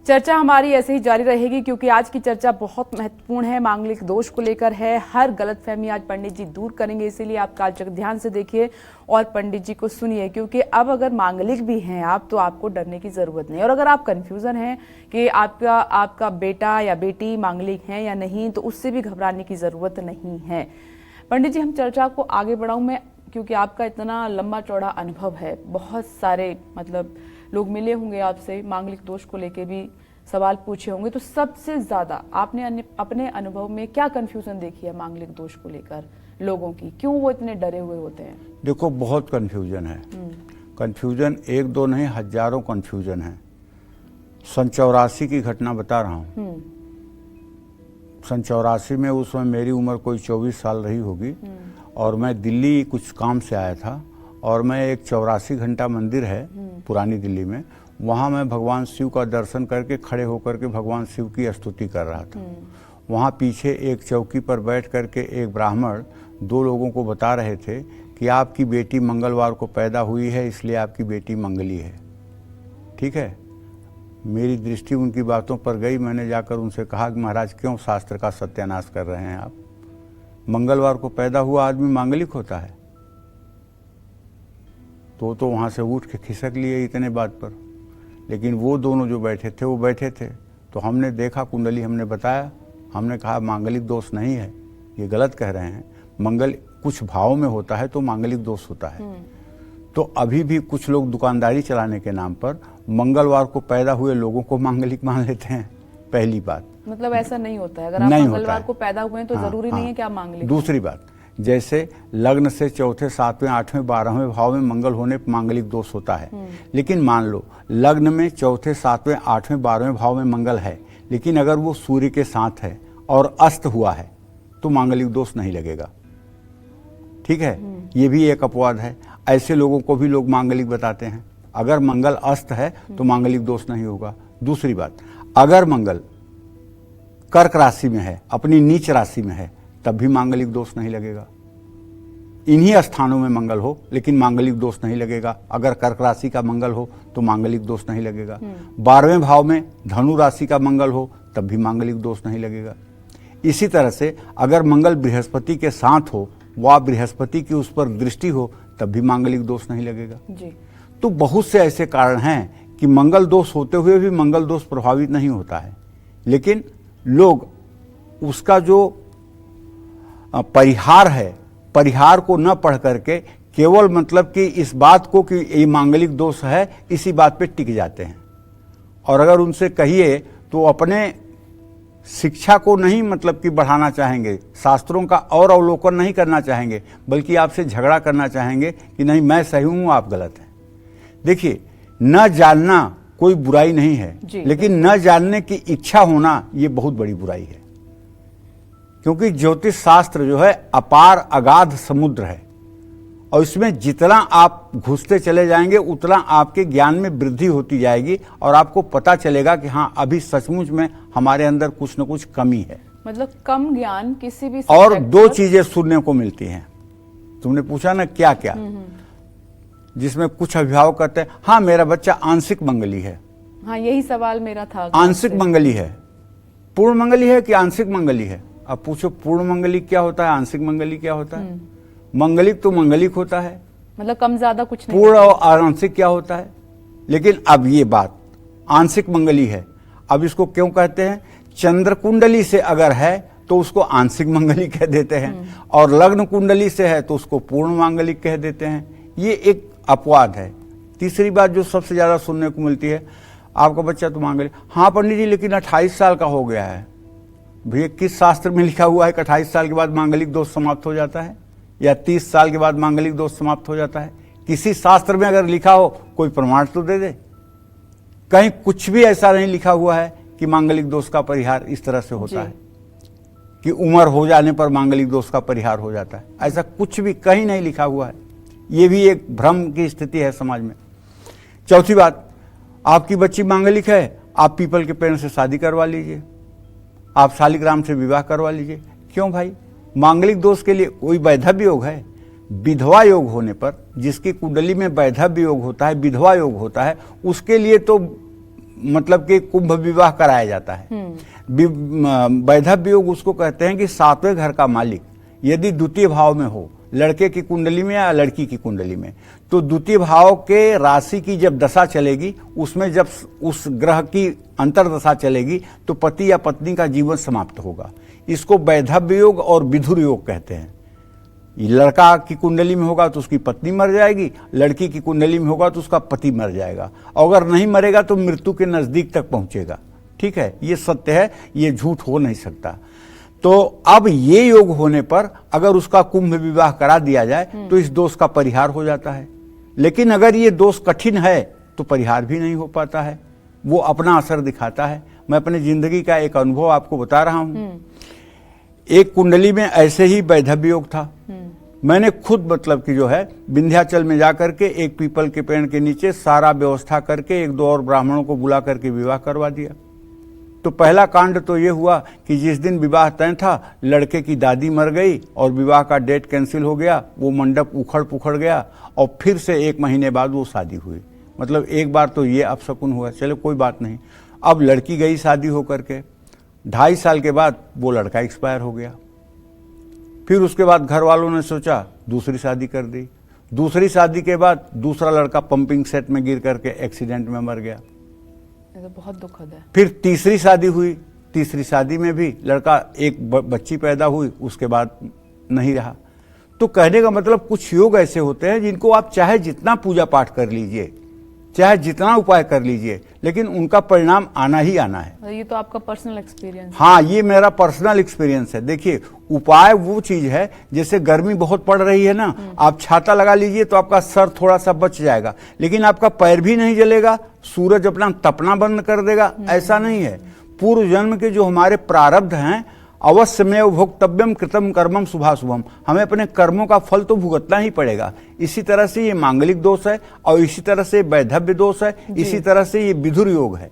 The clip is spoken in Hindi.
चर्चा हमारी ऐसे ही जारी रहेगी क्योंकि आज की चर्चा बहुत महत्वपूर्ण है, मांगलिक दोष को लेकर है। हर गलतफहमी आज पंडित जी दूर करेंगे, इसीलिए आप कालचक्र ध्यान से देखिए और पंडित जी को सुनिए, क्योंकि अब अगर मांगलिक भी हैं आप तो आपको डरने की जरूरत नहीं। और अगर आप कंफ्यूजन हैं कि आपका बेटा या बेटी मांगलिक है या नहीं, तो उससे भी घबराने की जरूरत नहीं है। पंडित जी, हम चर्चा को आगे बढ़ाऊं मैं, क्योंकि आपका इतना लंबा चौड़ा अनुभव है, बहुत सारे लोग मिले होंगे आपसे, मांगलिक दोष को लेके भी सवाल पूछे होंगे, तो सबसे ज्यादा आपने अपने अनुभव में क्या कंफ्यूजन देखी है मांगलिक दोष को लेकर लोगों की? क्यों वो इतने डरे हुए होते हैं? देखो, बहुत कंफ्यूजन है। कंफ्यूजन एक दो नहीं, हजारों कंफ्यूजन है। सन 84 की घटना बता रहा हूँ। सन 84 में उस समय मेरी उम्र कोई 24 साल रही होगी और मैं दिल्ली कुछ काम से आया था और मैं एक 84 घंटा मंदिर है पुरानी दिल्ली में, वहाँ मैं भगवान शिव का दर्शन करके खड़े होकर के भगवान शिव की स्तुति कर रहा था। वहाँ पीछे एक चौकी पर बैठ करके एक ब्राह्मण दो लोगों को बता रहे थे कि आपकी बेटी मंगलवार को पैदा हुई है, इसलिए आपकी बेटी मंगली है। ठीक है, मेरी दृष्टि उनकी बातों पर गई। मैंने जाकर उनसे कहा कि महाराज, क्यों शास्त्र का सत्यानाश कर रहे हैं आप? मंगलवार को पैदा हुआ आदमी मांगलिक होता है? तो वहाँ से उठ के खिसक लिए इतने बात पर। लेकिन वो दोनों जो बैठे थे वो बैठे थे, तो हमने देखा कुंडली, हमने बताया, हमने कहा मांगलिक दोष नहीं है, ये गलत कह रहे हैं। मंगल कुछ भाव में होता है तो मांगलिक दोष होता है। तो अभी भी कुछ लोग दुकानदारी चलाने के नाम पर मंगलवार को पैदा हुए लोगों को मांगलिक मान लेते हैं। पहली बात, मतलब ऐसा नहीं होता है। अगर आप मंगलवार को पैदा हुए हैं तो जरूरी नहीं है कि आप मांगलिक। दूसरी बात, जैसे लग्न से चौथे, सातवें, आठवें, 12वें भाव में मंगल होने पर मांगलिक दोष होता है। लेकिन मान लो लग्न में चौथे, सातवें, आठवें, 12वें भाव में मंगल है, लेकिन अगर वो सूर्य के साथ है और अस्त हुआ है तो मांगलिक दोष नहीं लगेगा। ठीक है, ये भी एक अपवाद है। ऐसे लोगों को भी लोग मांगलिक बताते हैं। अगर मंगल अस्त है तो मांगलिक दोष नहीं होगा। दूसरी बात, अगर मंगल कर्क राशि में है, अपनी नीच राशि में है, तब भी मांगलिक दोष नहीं लगेगा। इन्हीं स्थानों में मंगल हो लेकिन मांगलिक दोष नहीं लगेगा। अगर कर्क राशि का मंगल हो तो मांगलिक दोष नहीं लगेगा। 12वें भाव में धनु राशि का मंगल हो तब भी मांगलिक दोष नहीं लगेगा। इसी तरह से अगर मंगल बृहस्पति के साथ हो, व बृहस्पति की उस पर दृष्टि हो, तब भी मांगलिक दोष नहीं लगेगा जी। तो बहुत से ऐसे कारण हैं कि मंगल दोष होते हुए भी मंगल दोष प्रभावित नहीं होता है। लेकिन लोग उसका जो परिहार है, परिहार को न पढ़ करके केवल मतलब कि इस बात को कि ये मांगलिक दोष है, इसी बात पे टिक जाते हैं। और अगर उनसे कहिए तो अपने शिक्षा को नहीं मतलब कि बढ़ाना चाहेंगे, शास्त्रों का और अवलोकन नहीं करना चाहेंगे, बल्कि आपसे झगड़ा करना चाहेंगे कि नहीं मैं सही हूं, आप गलत हैं। देखिए, न जानना कोई बुराई नहीं है, लेकिन न जानने की इच्छा होना ये बहुत बड़ी बुराई है। क्योंकि ज्योतिष शास्त्र जो है अपार अगाध समुद्र है और इसमें जितना आप घुसते चले जाएंगे उतना आपके ज्ञान में वृद्धि होती जाएगी और आपको पता चलेगा कि हाँ, अभी सचमुच में हमारे अंदर कुछ न कुछ कमी है। मतलब कम ज्ञान किसी भी और दो चीजें सुनने को मिलती हैं। तुमने पूछा ना क्या क्या, जिसमें कुछ अभिभावक कहते हैं हाँ मेरा बच्चा आंशिक मंगली है। हाँ, यही सवाल मेरा था। आंशिक मंगली है, पूर्ण मंगली है कि आंशिक मंगली है? अब पूछो पूर्ण मंगलिक क्या होता है, आंशिक मंगलिक क्या होता है? मंगलिक तो मंगलिक होता है, मतलब कम ज्यादा कुछ नहीं। पूर्ण और आंशिक क्या होता है? लेकिन अब ये बात आंशिक मंगली है। अब इसको क्यों कहते हैं? चंद्र कुंडली से अगर है तो उसको आंशिक मंगलिक कह देते हैं और लग्न कुंडली से है तो उसको पूर्ण मांगलिक कह देते हैं। ये एक अपवाद है। तीसरी बात जो सबसे ज्यादा सुनने को मिलती है, आपका बच्चा तो मांगलिक। हाँ पंडित जी, लेकिन 28 साल का हो गया है। भैया, किस शास्त्र में लिखा हुआ है कि 28 साल के बाद मांगलिक दोष समाप्त हो जाता है या 30 साल के बाद मांगलिक दोष समाप्त हो जाता है? किसी शास्त्र में अगर लिखा हो कोई प्रमाण तो दे दे। कहीं कुछ भी ऐसा नहीं लिखा हुआ है कि मांगलिक दोष का परिहार इस तरह से होता है कि उम्र हो जाने पर मांगलिक दोष का परिहार हो जाता है। ऐसा कुछ भी कहीं नहीं लिखा हुआ है। ये भी एक भ्रम की स्थिति है समाज में। चौथी बात, आपकी बच्ची मांगलिक है, आप पीपल के पेड़ से शादी करवा लीजिए, आप शालिग्राम से विवाह करवा लीजिए। क्यों भाई? मांगलिक दोष के लिए कोई वैधव्य योग है? विधवा योग होने पर, जिसकी कुंडली में वैधव्य योग होता है, विधवा योग होता है, उसके लिए तो मतलब कि कुंभ विवाह कराया जाता है। वैधव्य योग उसको कहते हैं कि सातवें घर का मालिक यदि द्वितीय भाव में हो, लड़के की कुंडली में या लड़की की कुंडली में, तो द्वितीय भाव के राशि की जब दशा चलेगी, उसमें जब उस ग्रह की अंतरदशा चलेगी तो पति या पत्नी का जीवन समाप्त होगा। इसको वैधव्य योग और विधुर योग कहते हैं। लड़का की कुंडली में होगा तो उसकी पत्नी मर जाएगी, लड़की की कुंडली में होगा तो उसका पति मर जाएगा, और अगर नहीं मरेगा तो मृत्यु के नजदीक तक पहुंचेगा। ठीक है, ये सत्य है, ये झूठ हो नहीं सकता। तो अब ये योग होने पर अगर उसका कुंभ विवाह करा दिया जाए तो इस दोष का परिहार हो जाता है। लेकिन अगर ये दोष कठिन है तो परिहार भी नहीं हो पाता है, वो अपना असर दिखाता है। मैं अपनी जिंदगी का एक अनुभव आपको बता रहा हूं। एक कुंडली में ऐसे ही वैधव्य योग था। मैंने खुद मतलब कि जो है विंध्याचल में जाकर के एक पीपल के पेड़ के नीचे सारा व्यवस्था करके एक दो और ब्राह्मणों को बुला करके विवाह करवा दिया। तो पहला कांड तो ये हुआ कि जिस दिन विवाह तय था लड़के की दादी मर गई और विवाह का डेट कैंसिल हो गया, वो मंडप उखड़ पुखड़ गया और फिर से 1 महीने बाद वो शादी हुई। मतलब एक बार तो ये अपशकुन हुआ, चलो कोई बात नहीं। अब लड़की गई शादी होकर के, 2.5 साल के बाद वो लड़का एक्सपायर हो गया। फिर उसके बाद घर वालों ने सोचा दूसरी शादी कर दी। दूसरी शादी के बाद दूसरा लड़का पंपिंग सेट में गिर करके एक्सीडेंट में मर गया। ये तो बहुत दुखद है। फिर तीसरी शादी हुई, तीसरी शादी में भी लड़का एक बच्ची पैदा हुई, उसके बाद नहीं रहा। तो कहने का मतलब कुछ योग ऐसे होते हैं जिनको आप चाहे जितना पूजा पाठ कर लीजिए, चाहे जितना उपाय कर लीजिए, लेकिन उनका परिणाम आना ही आना है। ये तो आपका पर्सनल एक्सपीरियंस। हाँ, ये मेरा पर्सनल एक्सपीरियंस है। देखिए, उपाय वो चीज है, जैसे गर्मी बहुत पड़ रही है ना, आप छाता लगा लीजिए तो आपका सर थोड़ा सा बच जाएगा, लेकिन आपका पैर भी नहीं जलेगा, सूरज अपना तपना बंद कर देगा, ऐसा नहीं है। पूर्व जन्म के जो हमारे प्रारब्ध हैं, अवश्य में भोक्तव्यम कृतम कर्मम शुभाशुभम, हमें अपने कर्मों का फल तो भुगतना ही पड़ेगा। इसी तरह से ये मांगलिक दोष है और इसी तरह से वैधव्य दोष है, इसी तरह से ये विधुर योग है।